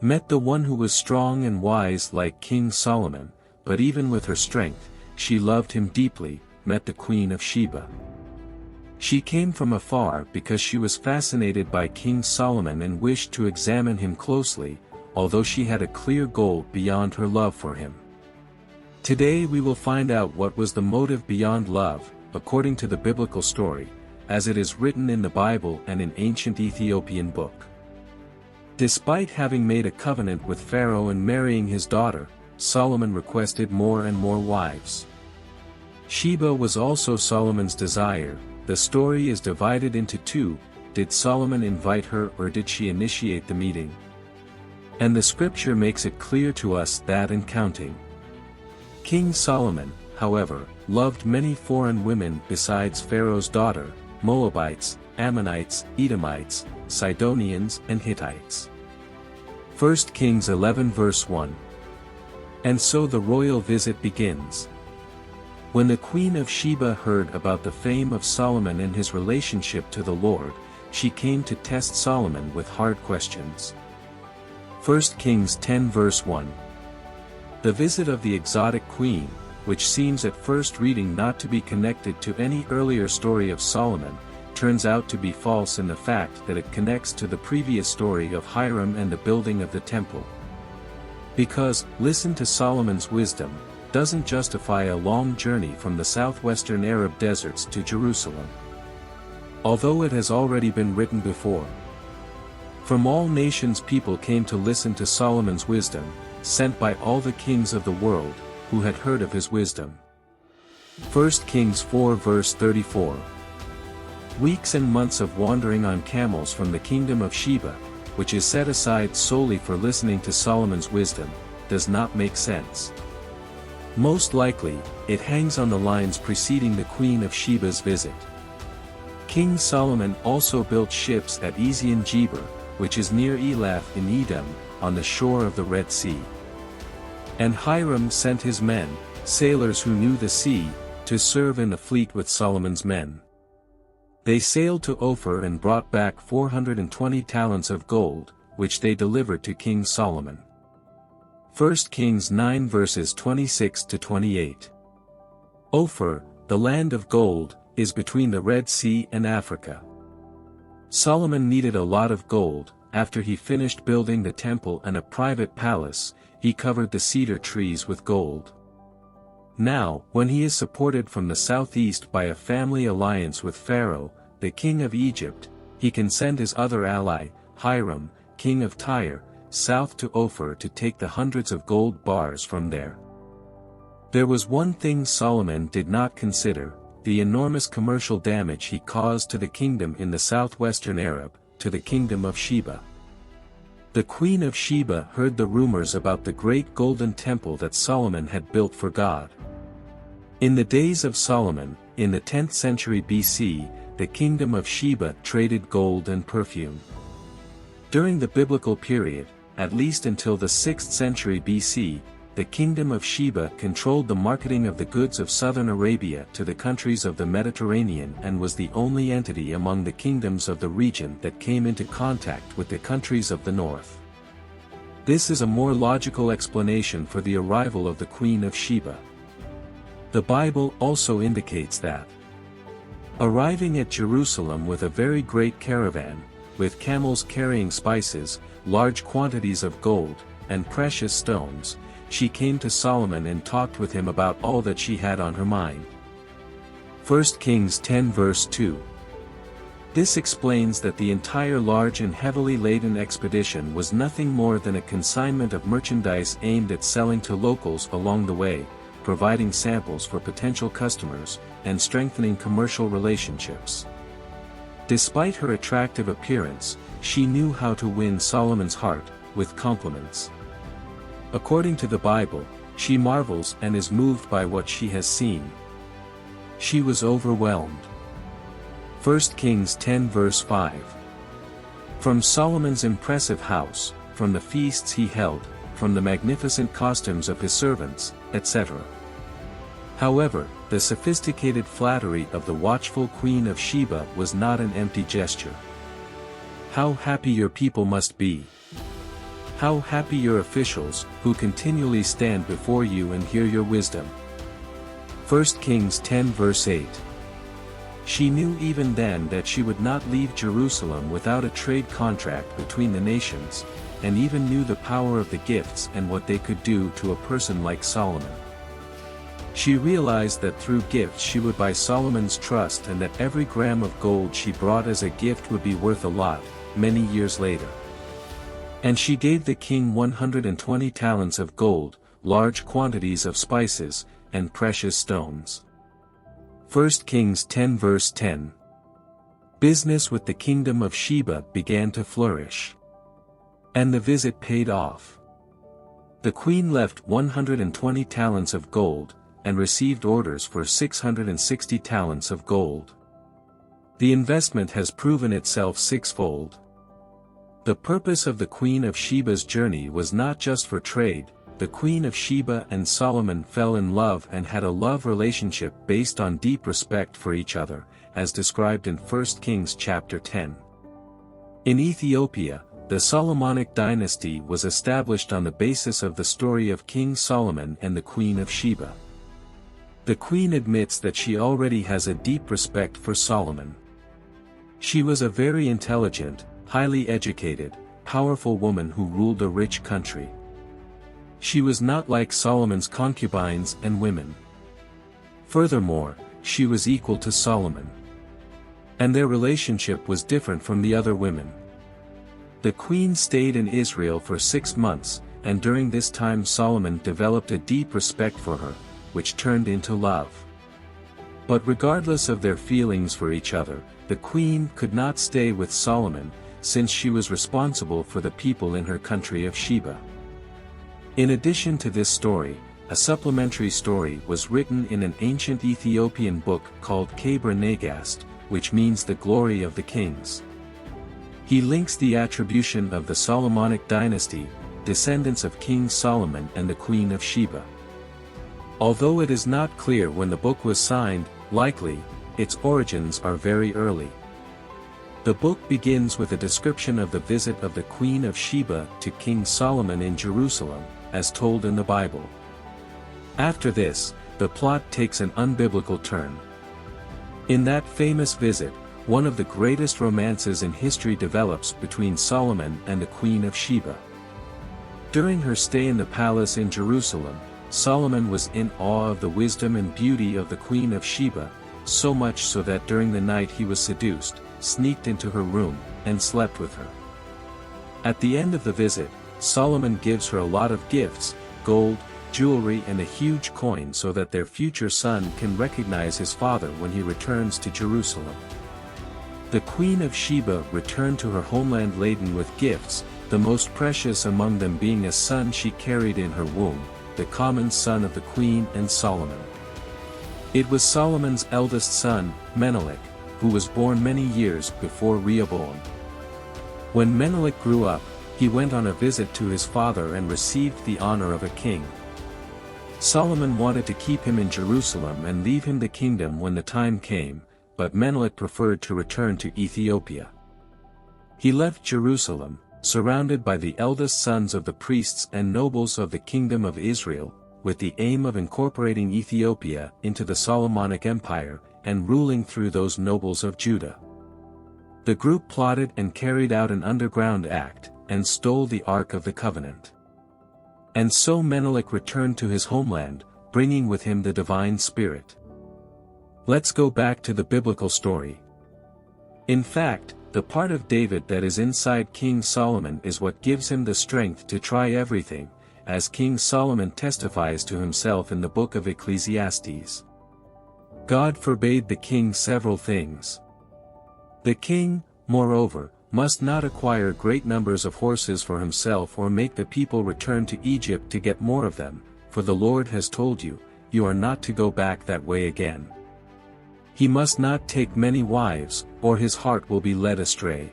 met the one who was strong and wise like King Solomon, but even with her strength, she loved him deeply, met the Queen of Sheba. She came from afar because she was fascinated by King Solomon and wished to examine him closely, although she had a clear goal beyond her love for him. Today we will find out what was the motive beyond love, according to the biblical story, as it is written in the Bible and in ancient Ethiopian book. Despite having made a covenant with Pharaoh and marrying his daughter, Solomon requested more and more wives. Sheba was also Solomon's desire. The story is divided into two: did Solomon invite her or did she initiate the meeting? And the scripture makes it clear to us that and counting. King Solomon, however, loved many foreign women besides Pharaoh's daughter: Moabites, Ammonites, Edomites, Sidonians and Hittites. 1 Kings 11 verse 1. And so the royal visit begins. When the Queen of Sheba heard about the fame of Solomon and his relationship to the Lord, she came to test Solomon with hard questions. 1 Kings 10 verse 1. The visit of the exotic queen, which seems at first reading not to be connected to any earlier story of Solomon, turns out to be false in the fact that it connects to the previous story of Hiram and the building of the temple. Because, listen to Solomon's wisdom, doesn't justify a long journey from the southwestern Arab deserts to Jerusalem. Although it has already been written before. From all nations people came to listen to Solomon's wisdom, sent by all the kings of the world, who had heard of his wisdom. 1 Kings 4 verse 34. Weeks and months of wandering on camels from the kingdom of Sheba, which is set aside solely for listening to Solomon's wisdom, does not make sense. Most likely, it hangs on the lines preceding the Queen of Sheba's visit. King Solomon also built ships at Ezion-Geber, which is near Elath in Edom, on the shore of the Red Sea. And Hiram sent his men, sailors who knew the sea, to serve in the fleet with Solomon's men. They sailed to Ophir and brought back 420 talents of gold, which they delivered to King Solomon. 1 Kings 9 verses 26 to 28. Ophir, the land of gold, is between the Red Sea and Africa. Solomon needed a lot of gold. After he finished building the temple and a private palace, he covered the cedar trees with gold. Now, when he is supported from the southeast by a family alliance with Pharaoh, the king of Egypt, he can send his other ally, Hiram, king of Tyre, south to Ophir to take the hundreds of gold bars from there. There was one thing Solomon did not consider: the enormous commercial damage he caused to the kingdom in the southwestern Arab, to the kingdom of Sheba. The Queen of Sheba heard the rumors about the great golden temple that Solomon had built for God. In the days of Solomon, in the 10th century BC, the kingdom of Sheba traded gold and perfume. During the biblical period, at least until the 6th century BC, the kingdom of Sheba controlled the marketing of the goods of southern Arabia to the countries of the Mediterranean and was the only entity among the kingdoms of the region that came into contact with the countries of the north. This is a more logical explanation for the arrival of the Queen of Sheba. The Bible also indicates that, arriving at Jerusalem with a very great caravan, with camels carrying spices, large quantities of gold, and precious stones, she came to Solomon and talked with him about all that she had on her mind. 1 Kings 10 verse 2. This explains that the entire large and heavily laden expedition was nothing more than a consignment of merchandise aimed at selling to locals along the way, providing samples for potential customers, and strengthening commercial relationships. Despite her attractive appearance, she knew how to win Solomon's heart, with compliments. According to the Bible, she marvels and is moved by what she has seen. She was overwhelmed. 1 Kings 10 verse 5. From Solomon's impressive house, from the feasts he held, from the magnificent costumes of his servants, etc. However, the sophisticated flattery of the watchful Queen of Sheba was not an empty gesture. How happy your people must be! How happy your officials, who continually stand before you and hear your wisdom. 1 Kings 10 verse 8. She knew even then that she would not leave Jerusalem without a trade contract between the nations, and even knew the power of the gifts and what they could do to a person like Solomon. She realized that through gifts she would buy Solomon's trust and that every gram of gold she brought as a gift would be worth a lot, many years later. And she gave the king 120 talents of gold, large quantities of spices, and precious stones. 1 Kings 10 verse 10. Business with the kingdom of Sheba began to flourish. And the visit paid off. The queen left 120 talents of gold, and received orders for 660 talents of gold. The investment has proven itself sixfold. The purpose of the Queen of Sheba's journey was not just for trade. The Queen of Sheba and Solomon fell in love and had a love relationship based on deep respect for each other, as described in 1 Kings chapter 10. In Ethiopia, the Solomonic dynasty was established on the basis of the story of King Solomon and the Queen of Sheba. The queen admits that she already has a deep respect for Solomon. She was a very intelligent, highly educated, powerful woman who ruled a rich country. She was not like Solomon's concubines and women. Furthermore, she was equal to Solomon. And their relationship was different from the other women. The queen stayed in Israel for 6 months, and during this time Solomon developed a deep respect for her, which turned into love. But regardless of their feelings for each other, the queen could not stay with Solomon, since she was responsible for the people in her country of Sheba. In addition to this story, a supplementary story was written in an ancient Ethiopian book called Kabra Nagast, which means the glory of the kings. He links the attribution of the Solomonic dynasty, descendants of King Solomon and the Queen of Sheba. Although it is not clear when the book was signed, likely, its origins are very early. The book begins with a description of the visit of the Queen of Sheba to King Solomon in Jerusalem, as told in the Bible. After this, the plot takes an unbiblical turn. In that famous visit, one of the greatest romances in history develops between Solomon and the Queen of Sheba. During her stay in the palace in Jerusalem, Solomon was in awe of the wisdom and beauty of the Queen of Sheba, so much so that during the night he was seduced, sneaked into her room, and slept with her. At the end of the visit, Solomon gives her a lot of gifts, gold, jewelry and a huge coin so that their future son can recognize his father when he returns to Jerusalem. The Queen of Sheba returned to her homeland laden with gifts, the most precious among them being a son she carried in her womb, the common son of the Queen and Solomon. It was Solomon's eldest son, Menelik, who was born many years before Rehoboam. When Menelik grew up, he went on a visit to his father and received the honor of a king. Solomon wanted to keep him in Jerusalem and leave him the kingdom when the time came, but Menelik preferred to return to Ethiopia. He left Jerusalem, surrounded by the eldest sons of the priests and nobles of the kingdom of Israel, with the aim of incorporating Ethiopia into the Solomonic Empire, and ruling through those nobles of Judah. The group plotted and carried out an underground act, and stole the Ark of the Covenant. And so Menelik returned to his homeland, bringing with him the divine spirit. Let's go back to the biblical story. In fact, the part of David that is inside King Solomon is what gives him the strength to try everything, as King Solomon testifies to himself in the book of Ecclesiastes. God forbade the king several things. The king, moreover, must not acquire great numbers of horses for himself or make the people return to Egypt to get more of them, for the Lord has told you, you are not to go back that way again. He must not take many wives, or his heart will be led astray.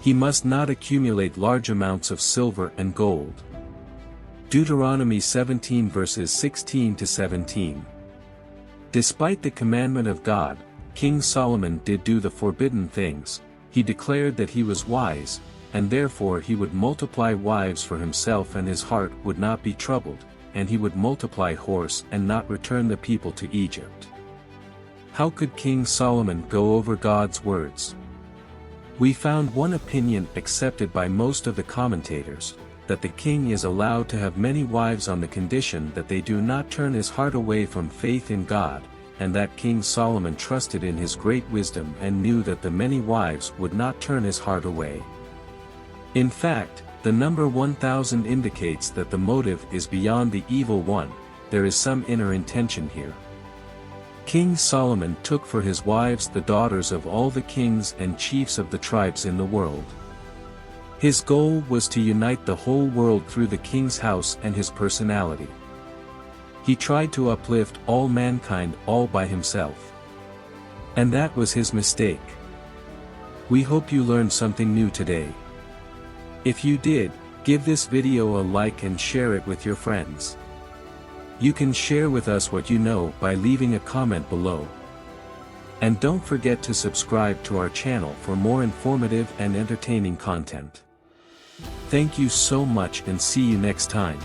He must not accumulate large amounts of silver and gold. Deuteronomy 17 verses 16 to 17. Despite the commandment of God, King Solomon did do the forbidden things. He declared that he was wise, and therefore he would multiply wives for himself and his heart would not be troubled, and he would multiply horse and not return the people to Egypt. How could King Solomon go over God's words? We found one opinion accepted by most of the commentators, that the king is allowed to have many wives on the condition that they do not turn his heart away from faith in God, and that King Solomon trusted in his great wisdom and knew that the many wives would not turn his heart away. In fact, the number 1000 indicates that the motive is beyond the evil one. There is some inner intention here. King Solomon took for his wives the daughters of all the kings and chiefs of the tribes in the world. His goal was to unite the whole world through the king's house and his personality. He tried to uplift all mankind all by himself. And that was his mistake. We hope you learned something new today. If you did, give this video a like and share it with your friends. You can share with us what you know by leaving a comment below. And don't forget to subscribe to our channel for more informative and entertaining content. Thank you so much and see you next time.